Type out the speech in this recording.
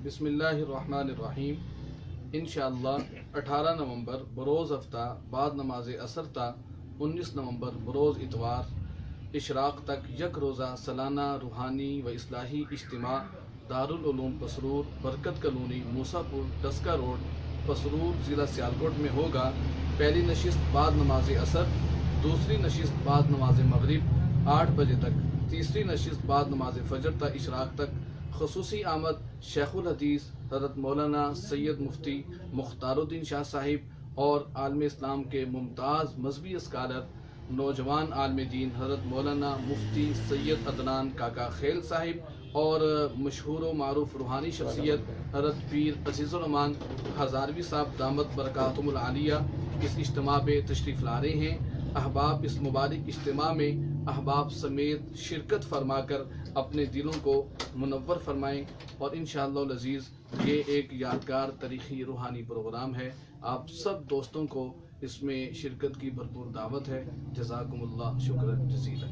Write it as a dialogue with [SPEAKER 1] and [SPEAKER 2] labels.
[SPEAKER 1] بسم اللہ الرحمن الرحیم انشاءاللہ 18 نومبر بروز ہفتہ بعد نماز عصر تا 19 نومبر بروز اتوار اشراق تک یک روزہ سالانہ روحانی و اصلاحی اجتماع دارالعلوم پسرور برکت کالونی موسیٰ پور ڈسکا روڈ پسرور ضلع سیالکوٹ میں ہوگا۔ پہلی نشست بعد نماز عصر، دوسری نشست بعد نماز مغرب 8 بجے تک، تیسری نشست بعد نماز فجر تا اشراق تک۔ خصوصی آمد شیخ الحدیث حضرت مولانا سید مفتی مختار الدین شاہ صاحب اور عالم اسلام کے ممتاز مذہبی اسکالر نوجوان عالم دین حضرت مولانا مفتی سید عدنان کاکا خیل صاحب اور مشہور و معروف روحانی شخصیت حضرت پیر عزیز الرحمان ہزاروی صاحب دامت برکاتہم العالیہ اس اجتماع پہ تشریف لا رہے ہیں۔ احباب اس مبارک اجتماع میں احباب سمیت شرکت فرما کر اپنے دلوں کو منور فرمائیں، اور انشاءاللہ العزیز یہ ایک یادگار تاریخی روحانی پروگرام ہے۔ آپ سب دوستوں کو اس میں شرکت کی بھرپور دعوت ہے۔ جزاکم اللہ شکرا جزیلا۔